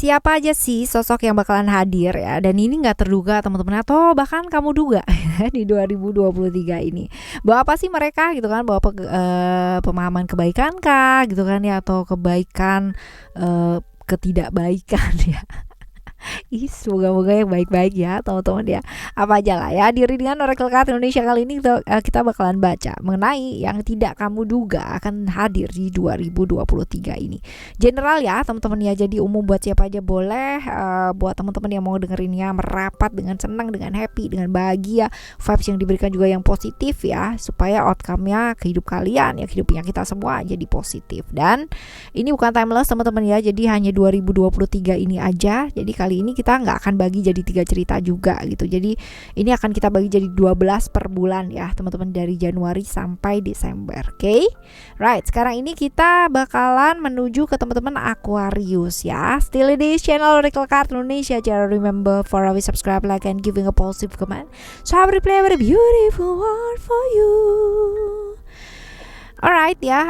siapa aja sih sosok yang bakalan hadir ya, dan ini nggak terduga teman-teman, atau bahkan kamu duga di 2023 ini bahwa apa sih mereka gitu kan, bahwa pemahaman kebaikan kah gitu kan ya, atau kebaikan ketidakbaikan ya. Ih, semoga-moga yang baik-baik ya teman-teman ya. Apa aja lah ya. Di Readingan Oracle Card Indonesia kali ini kita bakalan baca mengenai yang tidak kamu duga akan hadir di 2023 ini. General ya teman-teman ya. Jadi umum buat siapa aja boleh. Buat teman-teman yang mau dengerinnya merapat dengan senang, dengan happy, dengan bahagia. Vibes yang diberikan juga yang positif ya, supaya outcome-nya ke hidup kalian ya, hidupnya kita semua jadi positif. Dan ini bukan timeless teman-teman ya. Jadi hanya 2023 ini aja. Jadi kali ini kita nggak akan bagi jadi 3 cerita juga gitu. Jadi ini akan kita bagi jadi 12 per bulan ya teman-teman, dari Januari sampai Desember. Oke? Right, sekarang ini kita bakalan menuju ke teman-teman Aquarius ya. Still di channel Oracle Card Indonesia. Jangan remember for always subscribe, like, and giving a positive comment. So I will play with a beautiful world for you. Alright ya.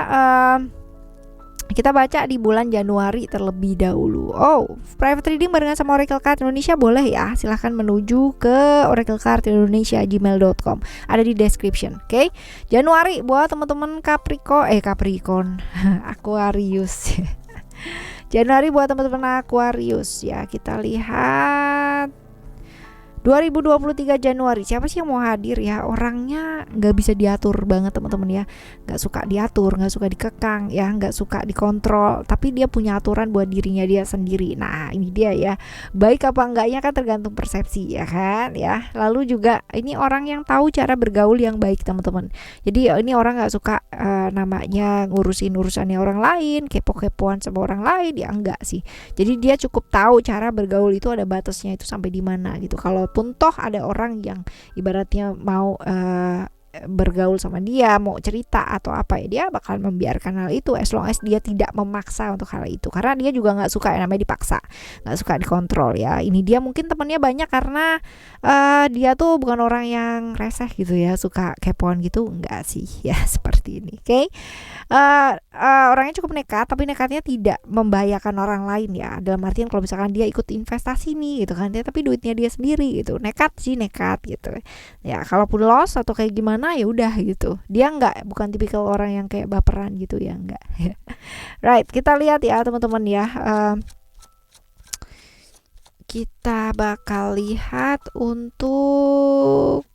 Kita baca di bulan Januari terlebih dahulu. Oh, private reading barengan sama Oracle Card Indonesia boleh ya. Silahkan menuju ke oraclecardindonesia@gmail.com. Ada di description. Oke. Januari buat teman-teman Capricorn, Aquarius. Januari buat teman-teman Aquarius ya. Kita lihat 2023 Januari, siapa sih yang mau hadir ya? Orangnya nggak bisa diatur banget teman-teman ya, nggak suka diatur, nggak suka dikekang ya, nggak suka dikontrol, tapi dia punya aturan buat dirinya dia sendiri. Nah ini dia ya, baik apa enggaknya kan tergantung persepsi ya kan ya. Lalu juga ini orang yang tahu cara bergaul yang baik teman-teman. Jadi ini orang nggak suka namanya ngurusin urusannya orang lain, kepo-kepoan sama orang lain ya, enggak sih. Jadi dia cukup tahu cara bergaul itu ada batasnya itu sampai di mana gitu. Kalau pun toh ada orang yang ibaratnya mau bergaul sama dia, mau cerita atau apa ya, dia bakal membiarkan hal itu as long as dia tidak memaksa untuk hal itu, karena dia juga nggak suka yang namanya dipaksa, nggak suka dikontrol ya. Ini dia mungkin temannya banyak karena dia tuh bukan orang yang reseh gitu ya, suka kepoan gitu, enggak sih ya. Seperti ini. Oke. Orangnya cukup nekat, tapi nekatnya tidak membahayakan orang lain ya, dalam artian kalau misalkan dia ikut investasi nih gitu kan ya, tapi duitnya dia sendiri gitu, nekat sih, nekat gitu ya. Kalaupun loss atau kayak gimana ya udah gitu, dia bukan tipikal orang yang kayak baperan gitu ya, enggak. Right, kita lihat ya teman-teman ya. Kita bakal lihat untuk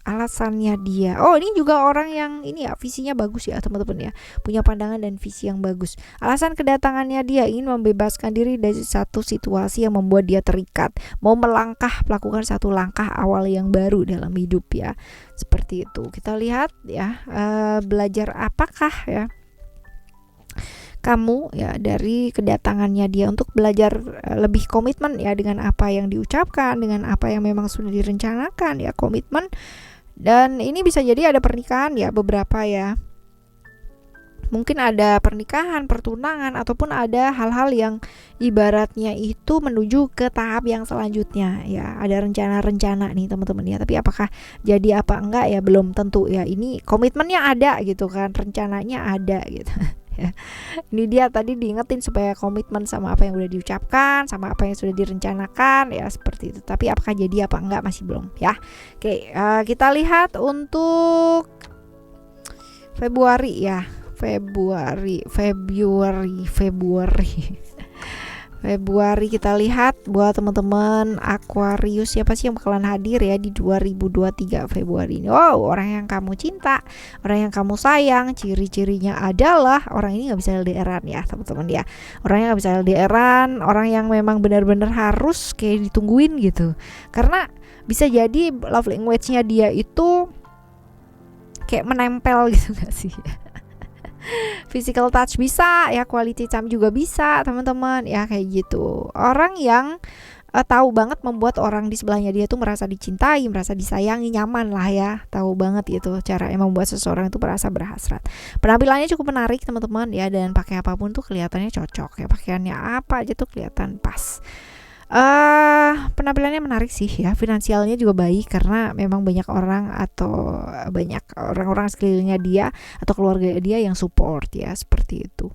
alasannya dia. Oh, ini juga orang yang ini ya, visinya bagus ya teman-teman ya, punya pandangan dan visi yang bagus. Alasan kedatangannya dia ingin membebaskan diri dari satu situasi yang membuat dia terikat, mau melakukan satu langkah awal yang baru dalam hidup ya, seperti itu. Kita lihat ya, belajar apakah ya kamu ya dari kedatangannya dia, untuk belajar lebih komitmen ya dengan apa yang diucapkan, dengan apa yang memang sudah direncanakan ya, komitmen. Dan ini bisa jadi ada pernikahan ya, beberapa ya, mungkin ada pernikahan, pertunangan, ataupun ada hal-hal yang ibaratnya itu menuju ke tahap yang selanjutnya ya. Ada rencana-rencana nih teman-teman ya, tapi apakah jadi apa enggak ya belum tentu ya. Ini komitmennya ada gitu kan, rencananya ada gitu. Ya. Ini dia tadi diingetin supaya komitmen sama apa yang udah diucapkan, sama apa yang sudah direncanakan ya, seperti itu. Tapi apakah jadi apa enggak masih belum ya. Oke, kita lihat untuk Februari ya. Februari kita lihat buat teman-teman Aquarius, siapa sih yang bakalan hadir ya di 2023 Februari ini. Oh, orang yang kamu cinta, orang yang kamu sayang. Ciri-cirinya adalah orang ini nggak bisa LDRan ya teman-teman ya. Orangnya nggak bisa LDRan, orang yang memang benar-benar harus kayak ditungguin gitu, karena bisa jadi love language-nya dia itu kayak menempel gitu gak sih. Physical touch bisa ya, quality time juga bisa teman-teman ya, kayak gitu. Orang yang tahu banget membuat orang di sebelahnya dia tuh merasa dicintai, merasa disayangi, nyaman lah ya. Tahu banget gitu cara membuat seseorang itu merasa berhasrat. Penampilannya cukup menarik teman-teman ya, dan pakai apapun tuh kelihatannya cocok ya, pakaiannya apa aja tuh kelihatan pas. Penampilannya menarik sih ya, finansialnya juga baik karena memang banyak orang atau banyak orang-orang sekelilingnya dia atau keluarga dia yang support ya, seperti itu.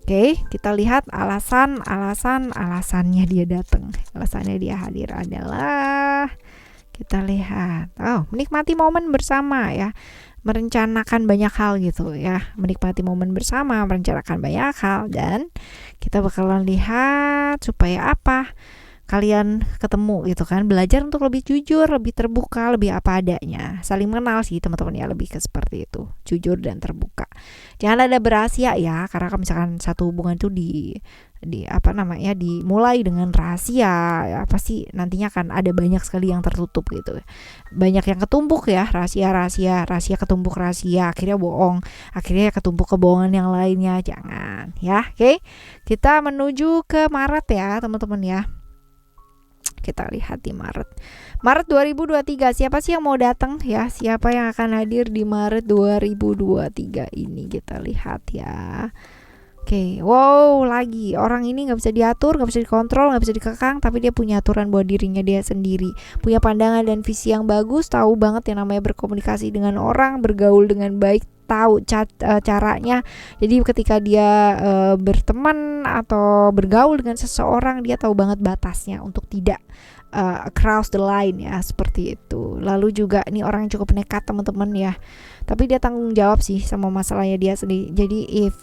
Oke, kita lihat alasannya dia datang. Alasannya dia hadir adalah, kita lihat, menikmati momen bersama ya, merencanakan banyak hal gitu ya, menikmati momen bersama, merencanakan banyak hal. Dan kita bakalan lihat supaya apa, kalian ketemu gitu kan, belajar untuk lebih jujur, lebih terbuka, lebih apa adanya, saling mengenal sih teman-teman ya, lebih ke seperti itu, jujur dan terbuka. Jangan ada berahasia ya, karena kalau misalkan satu hubungan itu dimulai dengan rahasia ya, pasti nantinya kan ada banyak sekali yang tertutup gitu, banyak yang ketumpuk ya, rahasia ketumpuk rahasia, akhirnya bohong, akhirnya ketumpuk kebohongan yang lainnya. Jangan ya. Oke, kita menuju ke Maret ya teman-teman ya. Kita lihat di Maret 2023, siapa sih yang mau datang ya, siapa yang akan hadir di Maret 2023 ini, kita lihat ya. Oke, wow, lagi orang ini nggak bisa diatur, nggak bisa dikontrol, nggak bisa dikekang, tapi dia punya aturan buat dirinya dia sendiri, punya pandangan dan visi yang bagus, tahu banget yang namanya berkomunikasi dengan orang, bergaul dengan baik, tahu caranya. Jadi ketika dia berteman atau bergaul dengan seseorang, dia tahu banget batasnya untuk tidak cross the line ya, seperti itu. Lalu juga ini orang yang cukup nekat teman-teman ya, tapi dia tanggung jawab sih sama masalahnya dia sendiri. Jadi if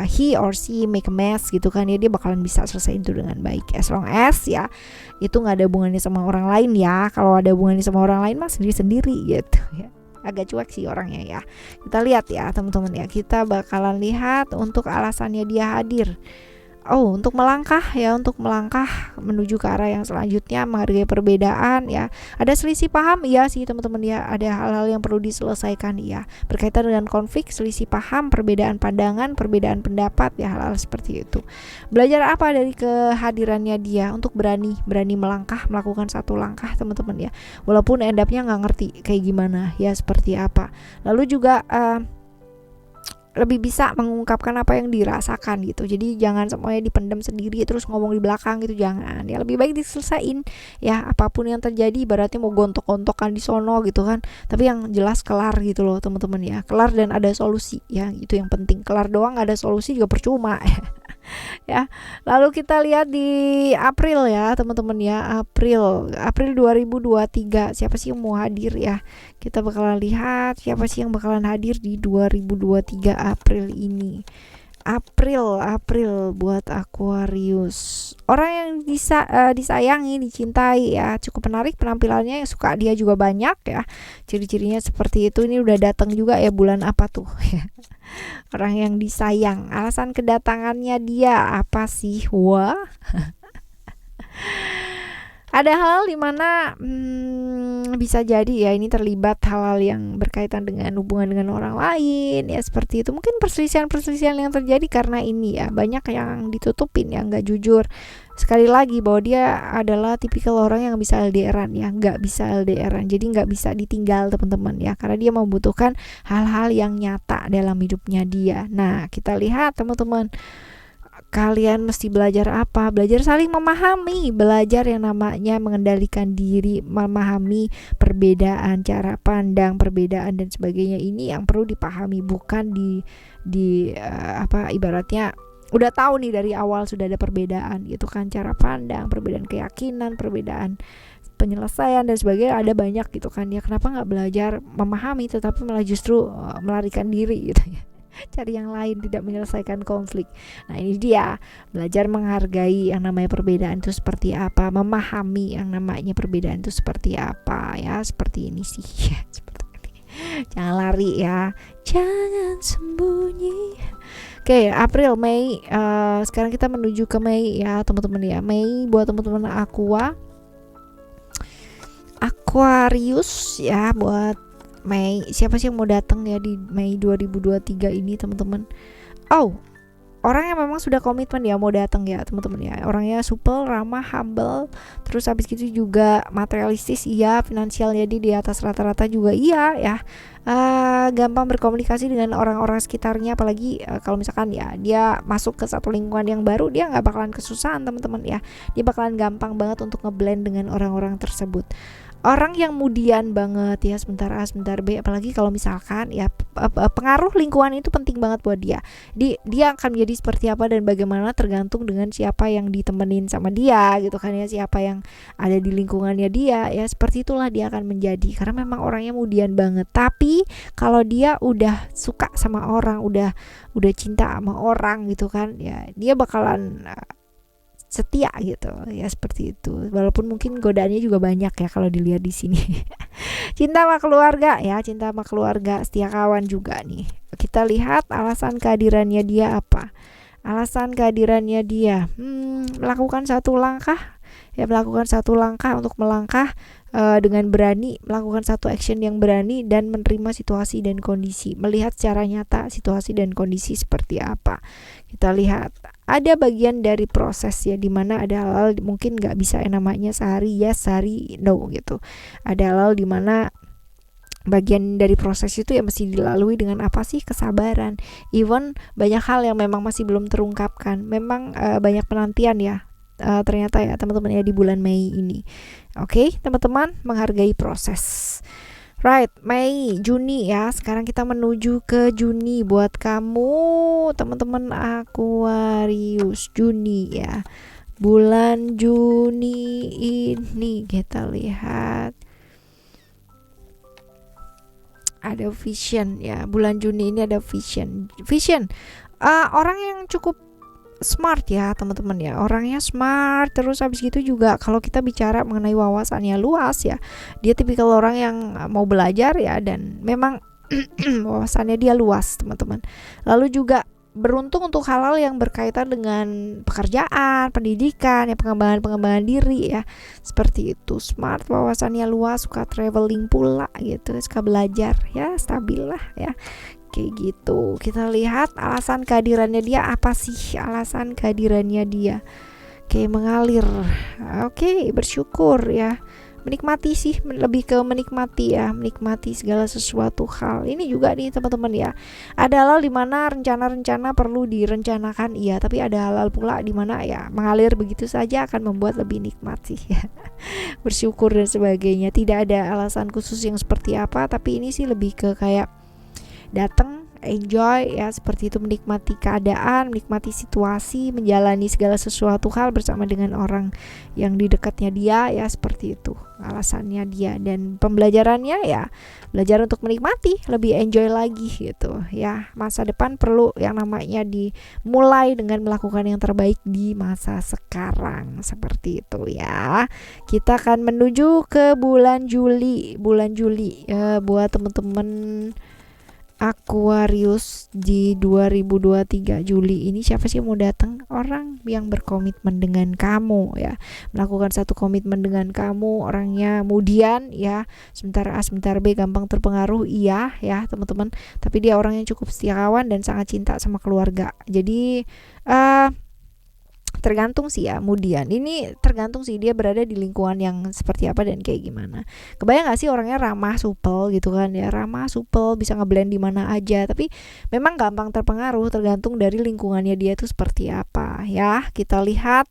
he or she make a mess gitu kan ya, dia bakalan bisa selesaiin itu dengan baik, as long as ya itu nggak ada hubungannya sama orang lain ya. Kalau ada hubungannya sama orang lain mah sendiri-sendiri gitu ya. Agak cuek sih orangnya ya. Kita lihat ya teman-teman ya, kita bakalan lihat untuk alasannya dia hadir. Untuk melangkah menuju ke arah yang selanjutnya, menghargai perbedaan ya. Ada selisih paham iya sih teman-teman ya, ada hal-hal yang perlu diselesaikan ya, berkaitan dengan konflik, selisih paham, perbedaan pandangan, perbedaan pendapat ya, hal-hal seperti itu. Belajar apa dari kehadirannya dia? Untuk berani melangkah, melakukan satu langkah teman-teman ya, walaupun end up-nya nggak ngerti kayak gimana ya, seperti apa. Lalu juga lebih bisa mengungkapkan apa yang dirasakan gitu. Jadi jangan semuanya dipendam sendiri terus ngomong di belakang gitu, jangan ya. Lebih baik diselesain ya, apapun yang terjadi, ibaratnya mau gontok-gontokan di sono gitu kan, tapi yang jelas kelar gitu loh teman-teman ya, kelar dan ada solusi ya, itu yang penting. Kelar doang gak ada solusi juga percuma ya. Lalu kita lihat di April ya teman-teman ya, April 2023, siapa sih yang mau hadir ya. Kita bakalan lihat siapa sih yang bakalan hadir di 2023 April ini. April buat Aquarius, orang yang disayangi, dicintai ya, cukup menarik penampilannya, yang suka dia juga banyak ya, ciri-cirinya seperti itu. Ini udah datang juga ya, bulan apa tuh orang yang disayang. Alasan kedatangannya dia apa sih? Wah ada hal dimana bisa jadi ya ini terlibat hal-hal yang berkaitan dengan hubungan dengan orang lain ya, seperti itu. Mungkin perselisihan yang terjadi karena ini ya, banyak yang ditutupin ya, nggak jujur. Sekali lagi bahwa dia adalah tipikal orang yang bisa LDRan ya, nggak bisa LDRan, jadi nggak bisa ditinggal teman-teman ya, karena dia membutuhkan hal-hal yang nyata dalam hidupnya dia. Nah kita lihat teman-teman, kalian mesti belajar apa? Belajar saling memahami, belajar yang namanya mengendalikan diri, memahami perbedaan cara pandang, perbedaan dan sebagainya. Ini yang perlu dipahami, bukan ibaratnya udah tahu nih dari awal sudah ada perbedaan gitu kan, cara pandang, perbedaan keyakinan, perbedaan penyelesaian dan sebagainya, ada banyak gitu kan ya. Kenapa nggak belajar memahami tetapi malah justru melarikan diri gitu ya, cari yang lain, tidak menyelesaikan konflik. Nah ini dia, belajar menghargai yang namanya perbedaan itu seperti apa, memahami yang namanya perbedaan itu seperti apa ya, seperti ini sih ya, seperti ini. Jangan lari ya, jangan sembunyi. Oke, April, Mei, sekarang kita menuju ke Mei ya teman-teman ya. Mei buat teman-teman Aquarius ya, buat Mei, siapa sih yang mau datang ya di Mei 2023 ini teman-teman? Orang yang memang sudah komitmen ya mau datang ya teman-teman ya. Orangnya supel, ramah, humble, terus habis gitu juga materialistis iya, finansialnya di atas rata-rata juga iya ya. Gampang berkomunikasi dengan orang-orang sekitarnya, apalagi kalau misalkan ya dia masuk ke satu lingkungan yang baru, dia nggak bakalan kesusahan teman-teman ya. Dia bakalan gampang banget untuk ngeblend dengan orang-orang tersebut. orang yang mudian banget ya, sebentar A sebentar B, apalagi kalau misalkan ya pengaruh lingkungan itu penting banget buat dia. Dia akan menjadi seperti apa dan bagaimana tergantung dengan siapa yang ditemenin sama dia gitu kan ya, siapa yang ada di lingkungannya dia ya, seperti itulah dia akan menjadi, karena memang orangnya mudian banget. Tapi kalau dia udah suka sama orang, udah cinta sama orang gitu kan ya, dia bakalan setia gitu ya, seperti itu. Walaupun mungkin godaannya juga banyak ya kalau dilihat di sini. Cinta sama keluarga ya, cinta sama keluarga, setia kawan juga nih. Kita lihat alasan kehadirannya dia apa. Alasan kehadirannya dia melakukan satu langkah ya, melakukan satu langkah untuk melangkah dengan berani, melakukan satu action yang berani dan menerima situasi dan kondisi, melihat secara nyata situasi dan kondisi seperti apa. Kita lihat ada bagian dari proses ya, dimana ada hal-hal mungkin nggak bisa namanya sehari yes sehari no gitu. Ada hal dimana bagian dari proses itu ya mesti dilalui dengan apa sih, kesabaran. Even banyak hal yang memang masih belum terungkapkan, memang banyak penantian ya ternyata ya teman-teman ya di bulan Mei ini. Oke, teman-teman, menghargai proses. Right, Mei, Juni ya. Sekarang kita menuju ke Juni buat kamu teman-teman Aquarius. Juni ya. Bulan Juni ini kita lihat ada vision ya. Bulan Juni ini ada vision. Orang yang cukup smart ya teman-teman ya, orangnya smart. Terus habis gitu juga kalau kita bicara mengenai wawasannya luas ya, dia tipikal orang yang mau belajar ya, dan memang wawasannya dia luas teman-teman. Lalu juga beruntung untuk hal-hal yang berkaitan dengan pekerjaan, pendidikan, ya, pengembangan diri ya, seperti itu. Smart, wawasannya luas, suka traveling pula gitu, suka belajar ya, stabil lah ya, kayak gitu. Kita lihat alasan kehadirannya dia apa sih, alasan kehadirannya dia kayak mengalir, oke, bersyukur ya, menikmati sih, lebih ke menikmati ya, menikmati segala sesuatu hal. Ini juga nih teman-teman ya, ada hal dimana rencana-rencana perlu direncanakan iya, tapi ada hal pula dimana ya mengalir begitu saja akan membuat lebih nikmat sih ya. Bersyukur dan sebagainya, tidak ada alasan khusus yang seperti apa, tapi ini sih lebih ke kayak datang, enjoy ya, seperti itu, menikmati keadaan, menikmati situasi, menjalani segala sesuatu hal bersama dengan orang yang di dekatnya dia ya, seperti itu alasannya dia. Dan pembelajarannya ya belajar untuk menikmati, lebih enjoy lagi gitu ya. Masa depan perlu yang namanya dimulai dengan melakukan yang terbaik di masa sekarang, seperti itu ya. Kita akan menuju ke bulan Juli buat teman-teman Aquarius di 2023 Juli ini. Siapa sih yang mau datang? Orang yang berkomitmen dengan kamu ya, melakukan satu komitmen dengan kamu. Orangnya kemudian ya, sebentar A sebentar B, gampang terpengaruh iya ya teman-teman, tapi dia orang yang cukup setia kawan dan sangat cinta sama keluarga. Jadi tergantung sih ya, kemudian ini tergantung sih dia berada di lingkungan yang seperti apa dan kayak gimana. Kebayang gak sih orangnya ramah, supel gitu kan ya, ramah, supel, bisa ngeblend di mana aja, tapi memang gampang terpengaruh, tergantung dari lingkungannya dia itu seperti apa ya. Kita lihat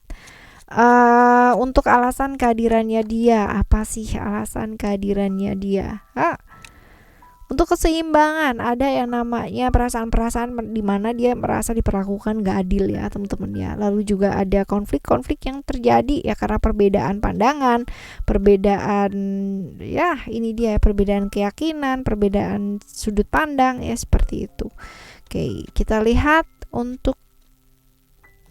untuk alasan kehadirannya dia apa sih, alasan kehadirannya dia. Untuk keseimbangan, ada yang namanya perasaan-perasaan di mana dia merasa diperlakukan gak adil ya teman-teman ya. Lalu juga ada konflik-konflik yang terjadi ya karena perbedaan pandangan, perbedaan ya ini dia, perbedaan keyakinan, perbedaan sudut pandang ya, seperti itu. Oke, kita lihat untuk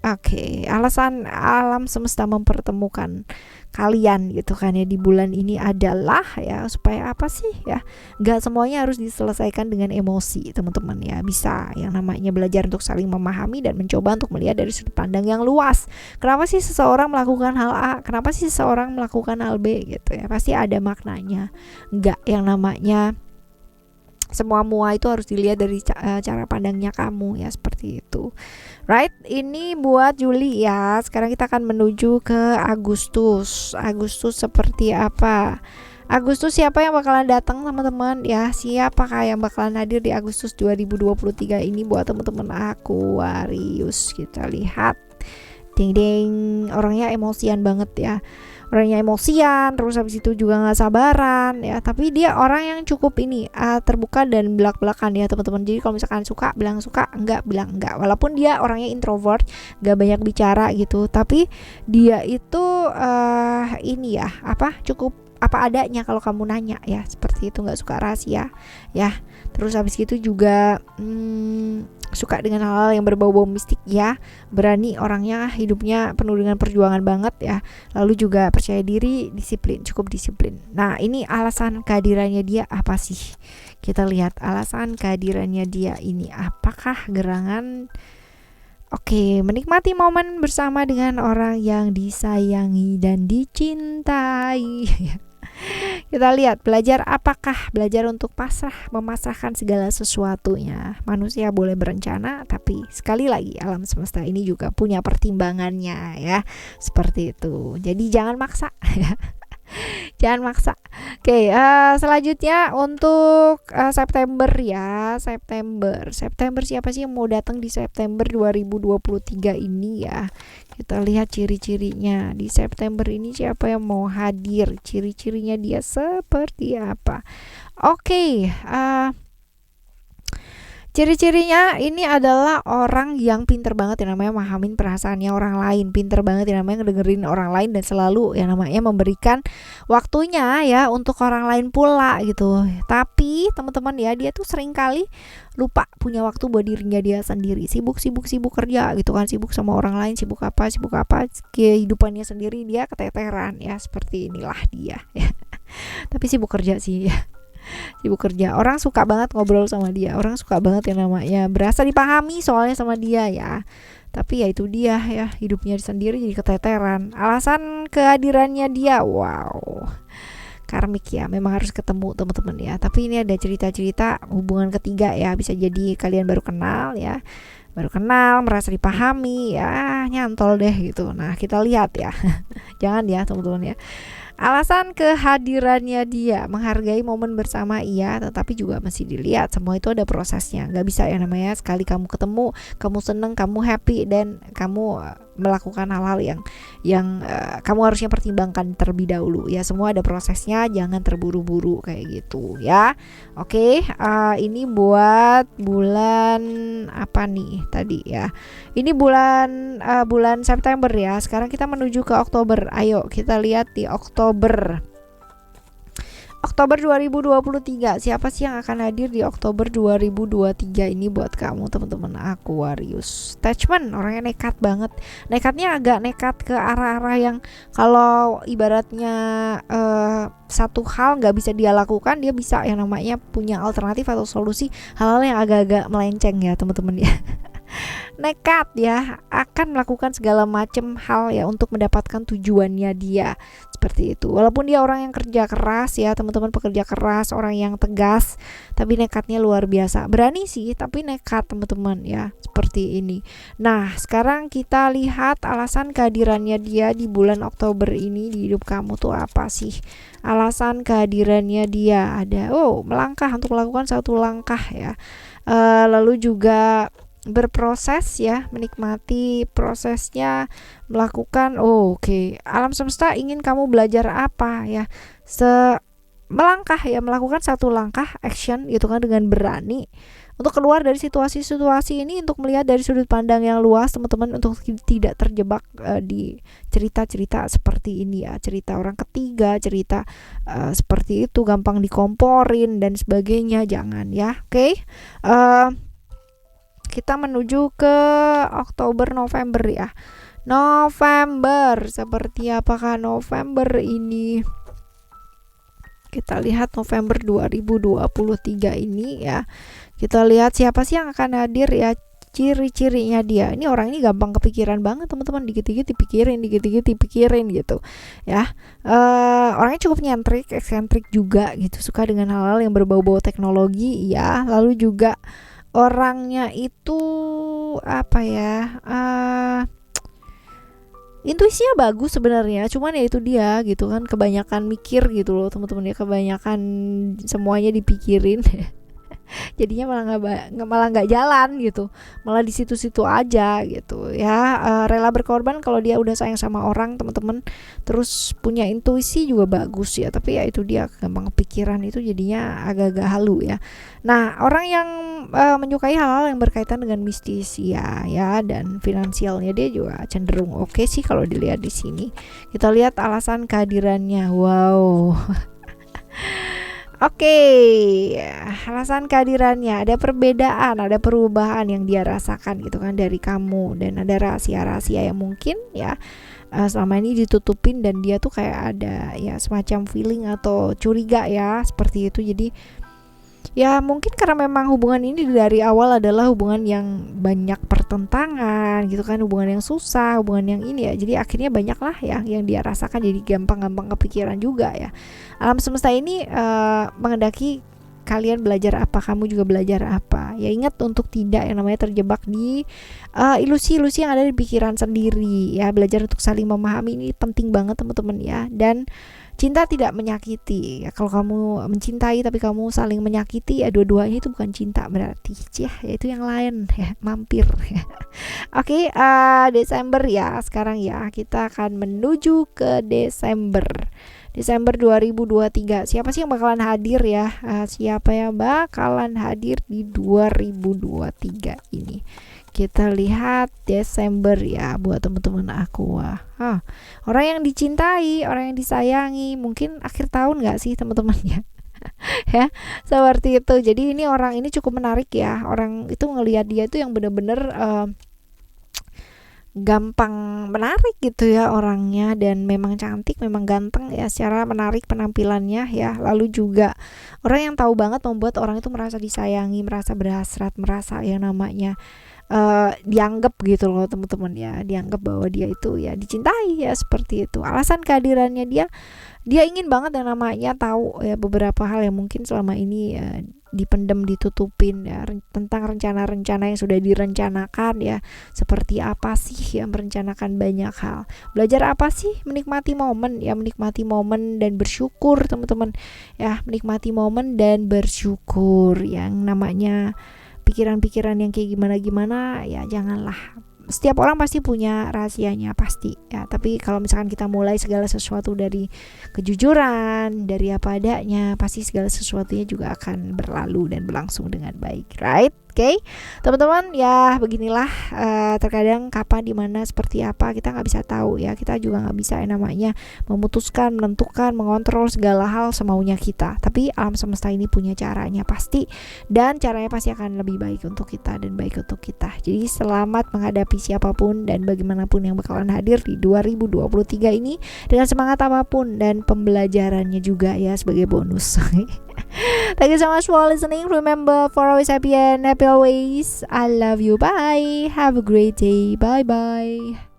alasan alam semesta mempertemukan kalian gitu kan ya di bulan ini adalah ya supaya apa sih ya, gak semuanya harus diselesaikan dengan emosi teman-teman ya. Bisa yang namanya belajar untuk saling memahami dan mencoba untuk melihat dari sudut pandang yang luas. Kenapa sih seseorang melakukan hal A, kenapa sih seseorang melakukan hal B gitu ya, pasti ada maknanya. Gak yang namanya semua itu harus dilihat dari cara pandangnya kamu ya, seperti itu. Right, ini buat Juli ya. Sekarang kita akan menuju ke Agustus. Agustus seperti apa? Agustus siapa yang bakalan datang teman-teman ya? Siapakah yang bakalan hadir di Agustus 2023 ini buat teman-teman Aquarius? Kita lihat. Ding ding, orangnya emosian banget ya. orangnya emosian, terus habis itu juga nggak sabaran ya. Tapi dia orang yang cukup ini terbuka dan belak-belakan ya teman-teman. Jadi kalau misalkan suka bilang suka, enggak bilang enggak. Walaupun dia orangnya introvert, nggak banyak bicara gitu, tapi dia itu ini ya cukup apa adanya kalau kamu nanya ya, seperti itu, nggak suka rahasia ya. Terus habis itu juga suka dengan hal-hal yang berbau-bau mistik ya, berani orangnya, hidupnya penuh dengan perjuangan banget ya. Lalu juga percaya diri, disiplin, cukup disiplin. Nah ini alasan kehadirannya dia apa sih? Kita lihat alasan kehadirannya dia ini apakah gerangan. Oke, menikmati momen bersama dengan orang yang disayangi dan dicintai. Kita lihat, belajar apakah? Belajar untuk memasrahkan segala sesuatunya. Manusia boleh berencana, tapi sekali lagi alam semesta ini juga punya pertimbangannya ya. Seperti itu. Jadi jangan maksa ya. Jangan maksa. Oke, selanjutnya untuk September ya. September siapa sih yang mau datang di September 2023 ini ya? Kita lihat ciri-cirinya. Di September ini siapa yang mau hadir? Ciri-cirinya dia seperti apa? Oke, ciri-cirinya ini adalah orang yang pinter banget yang namanya memahami perasaannya orang lain, pinter banget yang namanya ngedengerin orang lain, dan selalu yang namanya memberikan waktunya ya untuk orang lain pula gitu. Tapi teman-teman ya, dia tuh sering kali lupa punya waktu buat dirinya dia sendiri, sibuk kerja gitu kan, sibuk sama orang lain, sibuk apa kehidupannya sendiri dia keteteran ya, seperti inilah dia ya. Tapi sibuk kerja sih ya. Sibuk kerja. Orang suka banget ngobrol sama dia, orang suka banget yang namanya berasa dipahami soalnya sama dia ya. Tapi ya itu dia ya, hidupnya sendiri jadi keteteran. Alasan kehadirannya dia, wow, karmik ya, memang harus ketemu teman-teman ya. Tapi ini ada cerita-cerita hubungan ketiga ya, bisa jadi kalian baru kenal ya, merasa dipahami ya, nyantol deh gitu. Nah kita lihat ya. Jangan ya teman-teman ya. Alasan kehadirannya dia, menghargai momen bersama iya, tetapi juga masih dilihat semua itu ada prosesnya. Gak bisa yang namanya sekali kamu ketemu, kamu seneng, kamu happy, dan kamu melakukan hal-hal yang kamu harusnya pertimbangkan terlebih dahulu ya. Semua ada prosesnya, jangan terburu-buru kayak gitu ya. Oke, ini buat bulan apa nih tadi ya. Ini bulan September ya. Sekarang kita menuju ke Oktober. Ayo kita lihat di Oktober 2023. Siapa sih yang akan hadir di Oktober 2023 ini buat kamu teman-teman Aquarius? Attachment, orangnya nekat banget. Nekatnya agak nekat ke arah-arah yang kalau ibaratnya satu hal nggak bisa dia lakukan, dia bisa yang namanya punya alternatif atau solusi hal-hal yang agak-agak melenceng ya teman-teman ya. Nekat ya, akan melakukan segala macam hal ya untuk mendapatkan tujuannya dia, seperti itu. Walaupun dia orang yang kerja keras ya teman-teman, pekerja keras, orang yang tegas, tapi nekatnya luar biasa. Berani sih tapi nekat teman-teman ya, seperti ini. Nah sekarang kita lihat alasan kehadirannya dia di bulan Oktober ini di hidup kamu tuh apa sih? Alasan kehadirannya dia ada melangkah untuk melakukan satu langkah ya, lalu juga berproses ya, menikmati prosesnya, melakukan oke. Alam semesta ingin kamu belajar apa ya, melangkah ya, melakukan satu langkah action gitu kan, dengan berani untuk keluar dari situasi-situasi ini, untuk melihat dari sudut pandang yang luas teman-teman, untuk tidak terjebak di cerita-cerita seperti ini ya, cerita orang ketiga, cerita seperti itu gampang dikomporin dan sebagainya, jangan ya. Oke. Kita menuju ke Oktober November ya. November, seperti apakah November ini? Kita lihat November 2023 ini ya. Kita lihat siapa sih yang akan hadir ya, ciri-cirinya dia. Ini orang ini gampang kepikiran banget teman-teman, dikit-dikit dipikirin gitu ya. Orangnya cukup nyentrik, eksentrik juga gitu, suka dengan hal-hal yang berbau-bau teknologi ya. Lalu juga orangnya itu apa ya, intuisinya bagus sebenarnya, cuman ya itu dia gitu kan, kebanyakan mikir gitu loh teman-teman ya, kebanyakan semuanya dipikirin. jadinya malah nggak jalan gitu, malah di situ-situ aja gitu ya. Rela berkorban kalau dia udah sayang sama orang, teman-teman, terus punya intuisi juga bagus ya, tapi ya itu dia gampang kepikiran, itu jadinya agak-agak halu ya. Nah, orang yang menyukai hal-hal yang berkaitan dengan mistis ya dan finansialnya dia juga cenderung oke sih kalau dilihat di sini. Kita lihat alasan kehadirannya. Wow. Oke, alasan kehadirannya, ada perbedaan, ada perubahan yang dia rasakan gitu kan dari kamu, dan ada rahasia-rahasia yang mungkin ya selama ini ditutupin, dan dia tuh kayak ada ya semacam feeling atau curiga ya seperti itu. Jadi ya mungkin karena memang hubungan ini dari awal adalah hubungan yang banyak pertentangan gitu kan, hubungan yang susah, hubungan yang ini ya, jadi akhirnya banyak lah ya yang dia rasakan, jadi gampang kepikiran juga ya. Alam semesta ini menghendaki kalian belajar apa, kamu juga belajar apa ya. Ingat untuk tidak yang namanya terjebak di ilusi-ilusi yang ada di pikiran sendiri ya. Belajar untuk saling memahami ini penting banget teman-teman ya. Dan cinta tidak menyakiti ya. Kalau kamu mencintai tapi kamu saling menyakiti ya, dua-duanya itu bukan cinta berarti ya itu yang lain ya, mampir ya. Oke, Desember ya sekarang ya, kita akan menuju ke Desember 2023. Siapa sih yang bakalan hadir ya? Siapa yang bakalan hadir di 2023 ini? Kita lihat Desember ya buat teman-teman aku. Orang yang dicintai, orang yang disayangi, mungkin akhir tahun nggak sih teman-teman ya? Ya seperti itu. Jadi ini orang ini cukup menarik ya. Orang itu ngelihat dia itu yang bener-bener gampang menarik gitu ya orangnya, dan memang cantik, memang ganteng ya, secara menarik penampilannya ya. Lalu juga orang yang tahu banget membuat orang itu merasa disayangi, merasa berhasrat, merasa yang namanya dianggap gitu loh teman-teman ya, dianggap bahwa dia itu ya dicintai ya, seperti itu. Alasan kehadirannya dia ingin banget yang namanya tahu ya beberapa hal yang mungkin selama ini dipendam, ditutupin ya, tentang rencana-rencana yang sudah direncanakan ya. Seperti apa sih yang merencanakan banyak hal, belajar apa sih, menikmati momen ya, menikmati momen dan bersyukur teman-teman ya, menikmati momen dan bersyukur. Yang namanya pikiran-pikiran yang kayak gimana-gimana ya janganlah. Setiap orang pasti punya rahasianya pasti ya, tapi kalau misalkan kita mulai segala sesuatu dari kejujuran, dari apa adanya, pasti segala sesuatunya juga akan berlalu dan berlangsung dengan baik, right? Oke, teman-teman ya, beginilah terkadang kapan, dimana, seperti apa kita nggak bisa tahu ya. Kita juga nggak bisa yang namanya memutuskan, menentukan, mengontrol segala hal semaunya kita. Tapi alam semesta ini punya caranya pasti, dan caranya pasti akan lebih baik untuk kita dan baik untuk kita. Jadi selamat menghadapi siapapun dan bagaimanapun yang bakalan hadir di 2023 ini, dengan semangat apapun dan pembelajarannya juga ya sebagai bonus. Thank you so much for listening. Remember, for always happy and happy always. I love you. Bye. Have a great day. Bye bye.